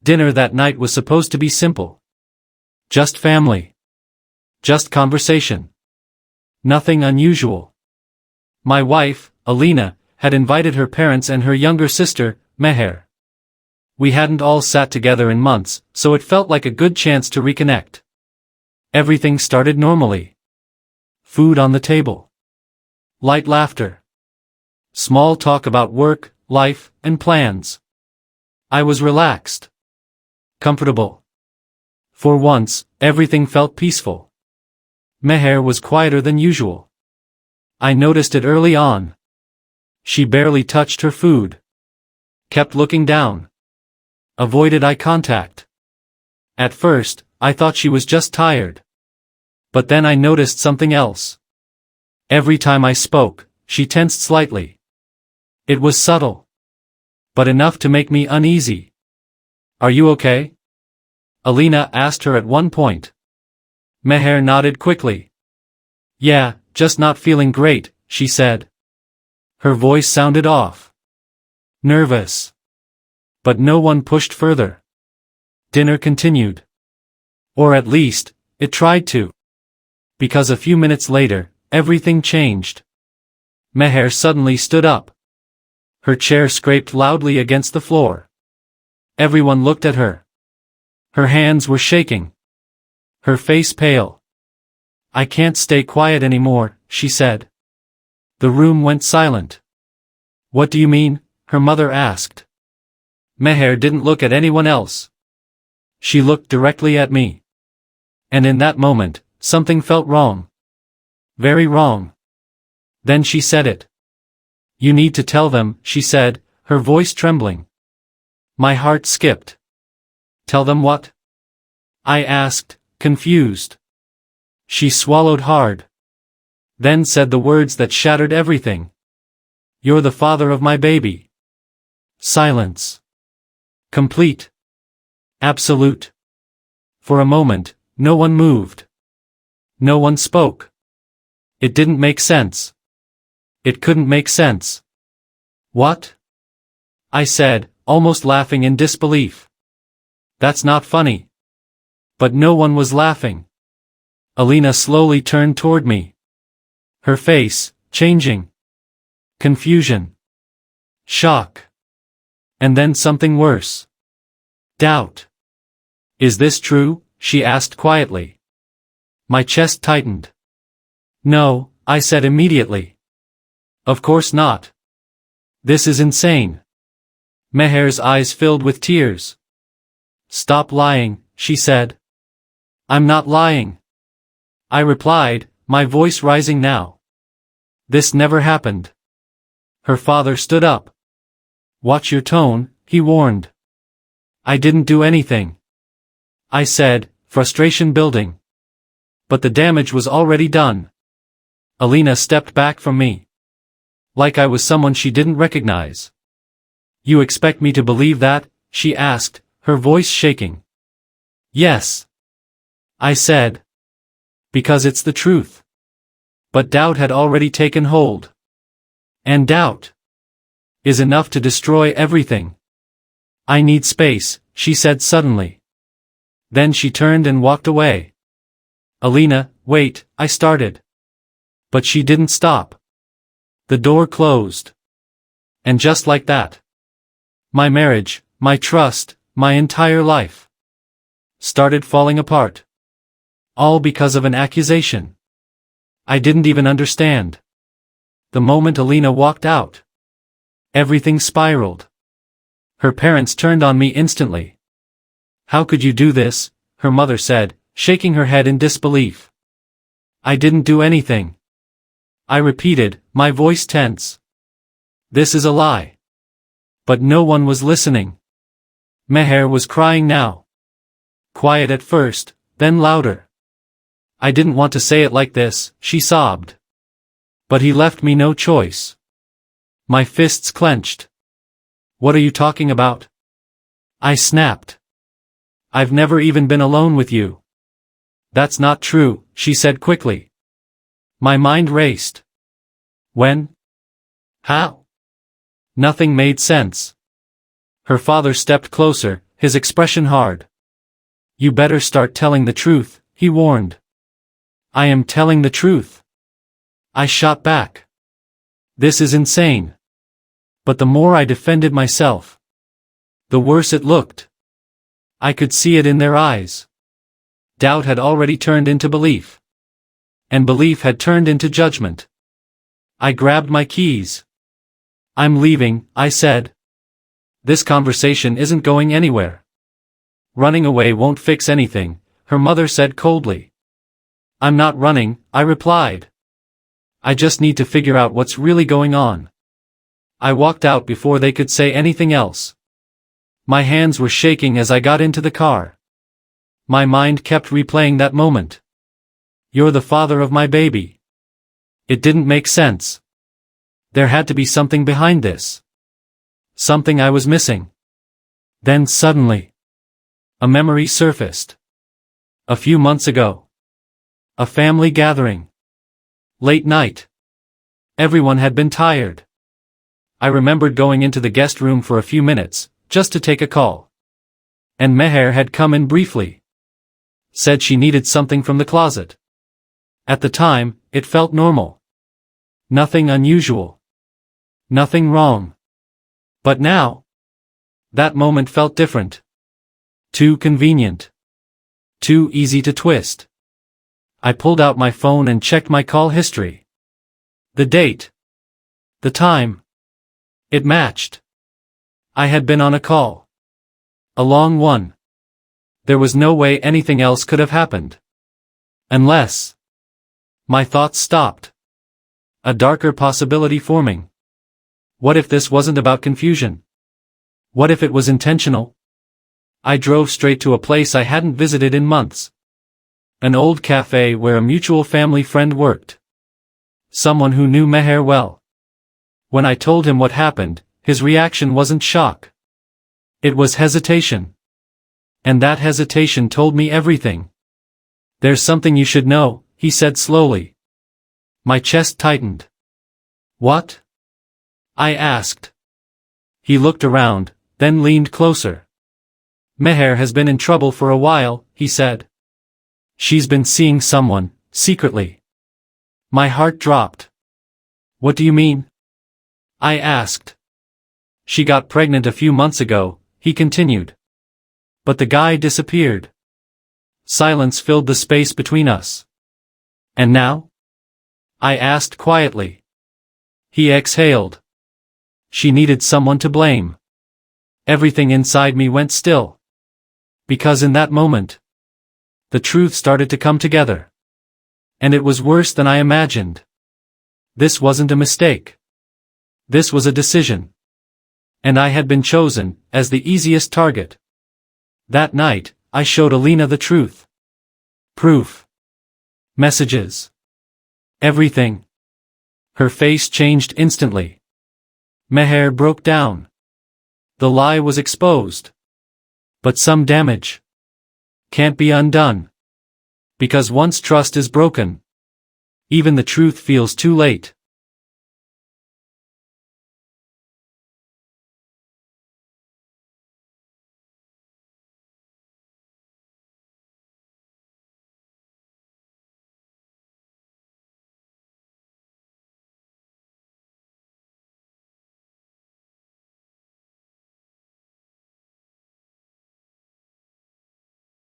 Dinner that night was supposed to be simple. Just family. Just conversation. Nothing unusual. My wife, Alina, had invited her parents and her younger sister, Meher. We hadn't all sat together in months, so it felt like a good chance to reconnect. Everything started normally. Food on the table. Light laughter. Small talk about work, life, and plans. I was relaxed. Comfortable. For once, everything felt peaceful. Meher was quieter than usual. I noticed it early on. She barely touched her food. Kept looking down. Avoided eye contact. At first, I thought she was just tired. But then I noticed something else. Every time I spoke, she tensed slightly. It was subtle. But enough to make me uneasy. "Are you okay?" Alina asked her at one point. Meher nodded quickly. "Yeah, just not feeling great," she said. Her voice sounded off. Nervous. But no one pushed further. Dinner continued. Or at least, it tried to. Because a few minutes later, everything changed. Meher suddenly stood up. Her chair scraped loudly against the floor. Everyone looked at her. Her hands were shaking. Her face pale. "I can't stay quiet anymore," she said. The room went silent. "What do you mean?" her mother asked. Meher didn't look at anyone else. She looked directly at me. And in that moment, something felt wrong. Very wrong. Then she said it. "You need to tell them," she said, her voice trembling. My heart skipped. "Tell them what?" I asked, confused. She swallowed hard. Then said the words that shattered everything. "You're the father of my baby." Silence. Complete. Absolute. For a moment, no one moved. No one spoke. It didn't make sense. It couldn't make sense. "What?" I said, almost laughing in disbelief. "That's not funny." But no one was laughing. Alina slowly turned toward me. Her face, changing. Confusion. Shock. And then something worse. Doubt. "Is this true?" she asked quietly. My chest tightened. "No," I said immediately. "Of course not. This is insane." Meher's eyes filled with tears. "Stop lying," she said. "I'm not lying," I replied, my voice rising now. "This never happened." Her father stood up. "Watch your tone," he warned. "I didn't do anything," I said, frustration building. But the damage was already done. Alina stepped back from me. Like I was someone she didn't recognize. "You expect me to believe that?" she asked, her voice shaking. "Yes," I said. "Because it's the truth." But doubt had already taken hold. And doubt is enough to destroy everything. "I need space," she said suddenly. Then she turned and walked away. "Alina, wait," I started. But she didn't stop. The door closed. And just like that, my marriage, my trust, my entire life started falling apart. All because of an accusation I didn't even understand. The moment Alina walked out, everything spiraled. Her parents turned on me instantly. "How could you do this?" her mother said, shaking her head in disbelief. "I didn't do anything," I repeated, my voice tense. "This is a lie." But no one was listening. Meher was crying now. Quiet at first, then louder. "I didn't want to say it like this," she sobbed. But he left me no choice. My fists clenched. "What are you talking about?" I snapped. "I've never even been alone with you." "That's not true," she said quickly. My mind raced. When? How? Nothing made sense. Her father stepped closer, his expression hard. "You better start telling the truth," he warned. "I am telling the truth," I shot back. "This is insane." But the more I defended myself, the worse it looked. I could see it in their eyes. Doubt had already turned into belief. And belief had turned into judgment. I grabbed my keys. "I'm leaving," I said. "This conversation isn't going anywhere." "Running away won't fix anything," her mother said coldly. "I'm not running," I replied. "I just need to figure out what's really going on." I walked out before they could say anything else. My hands were shaking as I got into the car. My mind kept replaying that moment. "You're the father of my baby." It didn't make sense. There had to be something behind this. Something I was missing. Then suddenly, a memory surfaced. A few months ago. A family gathering. Late night. Everyone had been tired. I remembered going into the guest room for a few minutes, just to take a call. And Meher had come in briefly. Said she needed something from the closet. At the time, it felt normal. Nothing unusual. Nothing wrong. But now, that moment felt different. Too convenient. Too easy to twist. I pulled out my phone and checked my call history. The date. The time. It matched. I had been on a call. A long one. There was no way anything else could have happened. Unless. My thoughts stopped. A darker possibility forming. What if this wasn't about confusion? What if it was intentional? I drove straight to a place I hadn't visited in months. An old cafe where a mutual family friend worked. Someone who knew Meher well. When I told him what happened, his reaction wasn't shock. It was hesitation. And that hesitation told me everything. "There's something you should know," he said slowly. My chest tightened. "What?" I asked. He looked around, then leaned closer. "Meher has been in trouble for a while," he said. "She's been seeing someone, secretly." My heart dropped. "What do you mean?" I asked. "She got pregnant a few months ago," he continued. But the guy disappeared. Silence filled the space between us. "And now?" I asked quietly. He exhaled. "She needed someone to blame." Everything inside me went still. Because in that moment, the truth started to come together. And it was worse than I imagined. This wasn't a mistake. This was a decision. And I had been chosen, as the easiest target. That night, I showed Alina the truth. Proof. Messages. Everything. Her face changed instantly. Meher broke down. The lie was exposed. But some damage can't be undone. Because once trust is broken, even the truth feels too late.